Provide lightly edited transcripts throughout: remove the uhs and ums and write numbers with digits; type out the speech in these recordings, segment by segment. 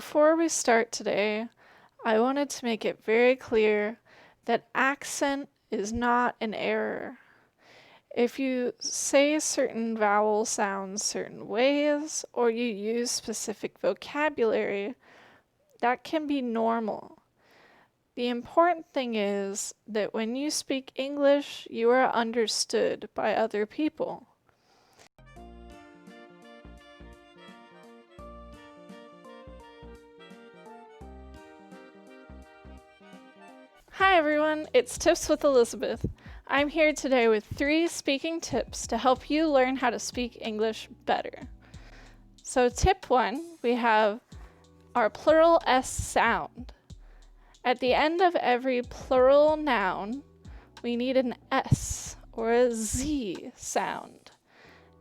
Before we start today, I wanted to make it very clear that accent is not an error. If you say certain vowel sounds certain ways, or you use specific vocabulary, that can be normal. The important thing is that when you speak English, you are understood by other people. Hi everyone, it's Tips with Elizabeth. I'm here today with 3 speaking tips to help you learn how to speak English better. So tip 1, we have our plural S sound. At the end of every plural noun, we need an S or a Z sound.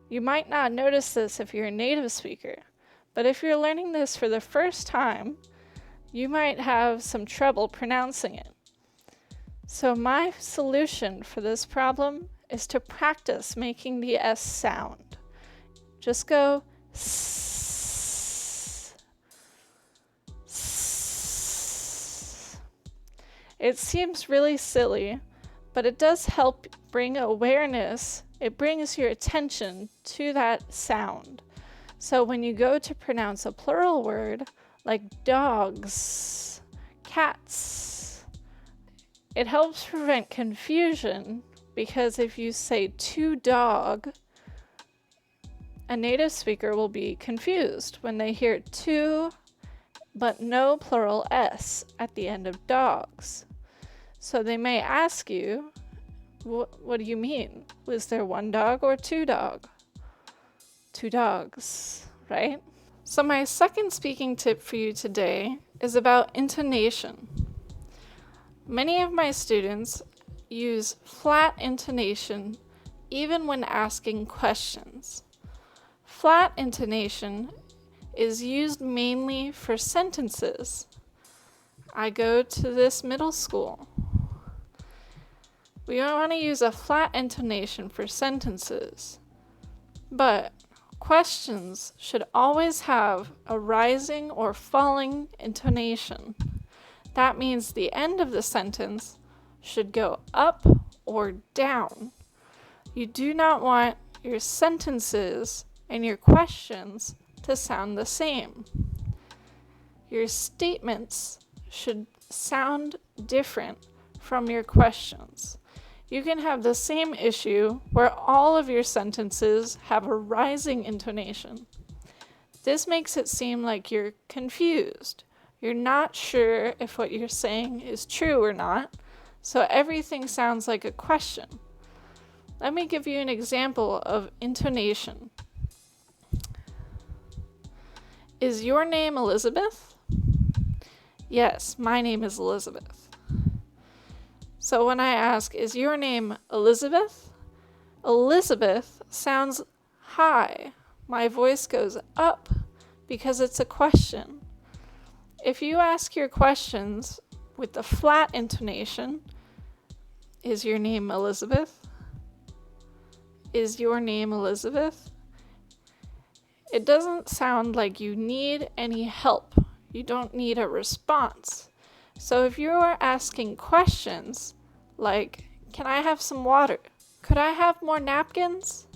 You might not notice this if you're a native speaker, but if you're learning this for the first time, you might have some trouble pronouncing it. So my solution for this problem is to practice making the S sound. Just go S. It seems really silly, but it does help bring awareness. It brings your attention to that sound. So when you go to pronounce a plural word like dogs, cats, it helps prevent confusion because if you say to dog, a native speaker will be confused when they hear to, but no plural S at the end of dogs. So they may ask you, what do you mean? Was there one dog or two dog? Two dogs, right? So my second speaking tip for you today is about intonation. Many of my students use flat intonation even when asking questions. Flat intonation is used mainly for sentences. I go to this middle school. We want to use a flat intonation for sentences, but questions should always have a rising or falling intonation. That means the end of the sentence should go up or down. You do not want your sentences and your questions to sound the same. Your statements should sound different from your questions. You can have the same issue where all of your sentences have a rising intonation. This makes it seem like you're confused. You're not sure if what you're saying is true or not, so everything sounds like a question. Let me give you an example of intonation. Is your name Elizabeth? Yes, my name is Elizabeth. So when I ask, is your name Elizabeth? Elizabeth sounds high. My voice goes up because it's a question. If you ask your questions with the flat intonation, is your name Elizabeth? Is your name Elizabeth? It doesn't sound like you need any help. You don't need a response. So if you are asking questions like, can I have some water? Could I have more napkins?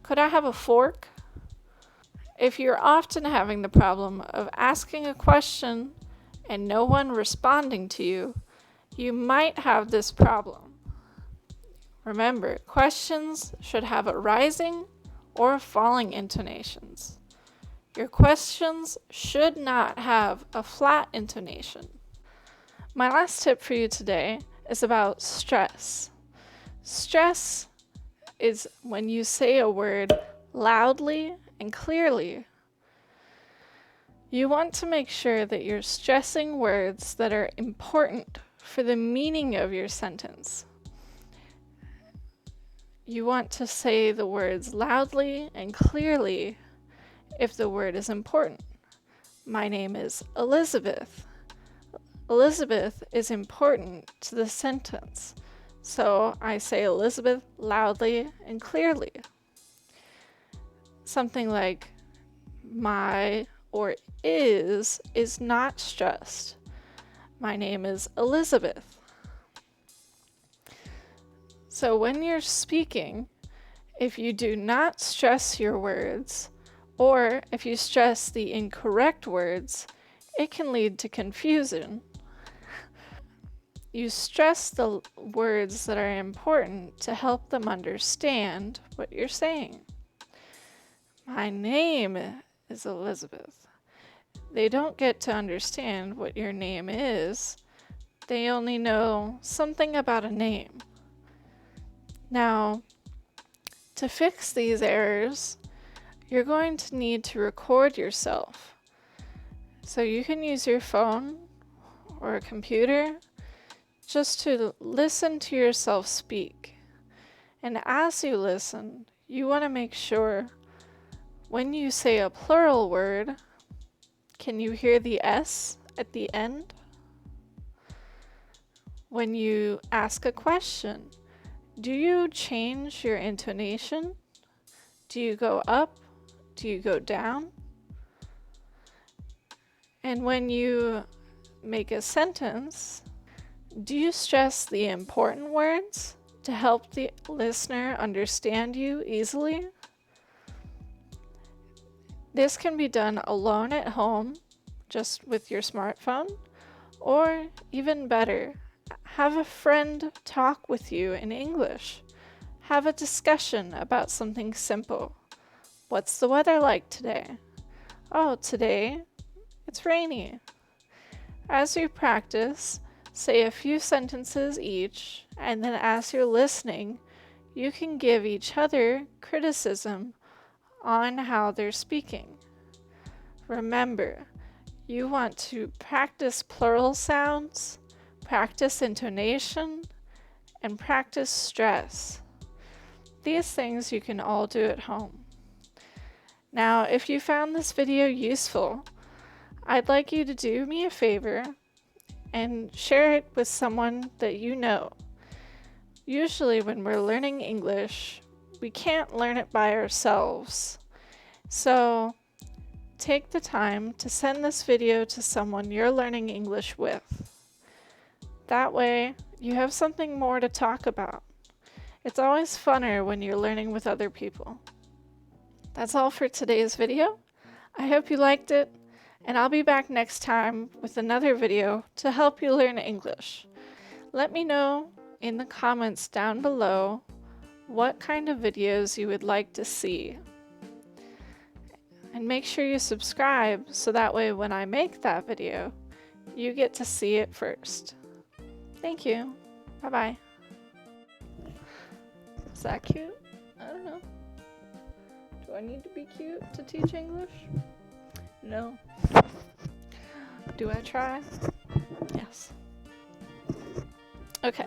Could I have a fork? If you're often having the problem of asking a question and no one responding to you, you might have this problem. Remember, questions should have a rising or falling intonations. Your questions should not have a flat intonation. My last tip for you today is about stress. Stress is when you say a word loudly and clearly. You want to make sure that you're stressing words that are important for the meaning of your sentence. You want to say the words loudly and clearly if the word is important. My name is Elizabeth. Elizabeth is important to the sentence, so I say Elizabeth loudly and clearly. Something like my or is not stressed. My name is Elizabeth. So when you're speaking, if you do not stress your words, or if you stress the incorrect words, it can lead to confusion. You stress the words that are important to help them understand what you're saying. My name is Elizabeth. They don't get to understand what your name is. They only know something about a name. Now, to fix these errors, you're going to need to record yourself. So you can use your phone or a computer just to listen to yourself speak. And as you listen, you want to make sure when you say a plural word, can you hear the S at the end? When you ask a question, do you change your intonation? Do you go up? Do you go down? And when you make a sentence, do you stress the important words to help the listener understand you easily? This can be done alone at home, just with your smartphone, or even better, have a friend talk with you in English. Have a discussion about something simple. What's the weather like today? Oh, today it's rainy. As you practice, say a few sentences each, and then as you're listening, you can give each other criticism on how they're speaking. Remember, you want to practice plural sounds, practice intonation, and practice stress. These things you can all do at home. Now, if you found this video useful, I'd like you to do me a favor and share it with someone that you know. Usually when we're learning English, we can't learn it by ourselves. So take the time to send this video to someone you're learning English with. That way, you have something more to talk about. It's always funner when you're learning with other people. That's all for today's video. I hope you liked it, and I'll be back next time with another video to help you learn English. Let me know in the comments down below what kind of videos you would like to see. And make sure you subscribe so that way when I make that video, you get to see it first. Thank you. Bye-bye. Is that cute? I don't know. Do I need to be cute to teach English? No. Do I try? Yes. Okay.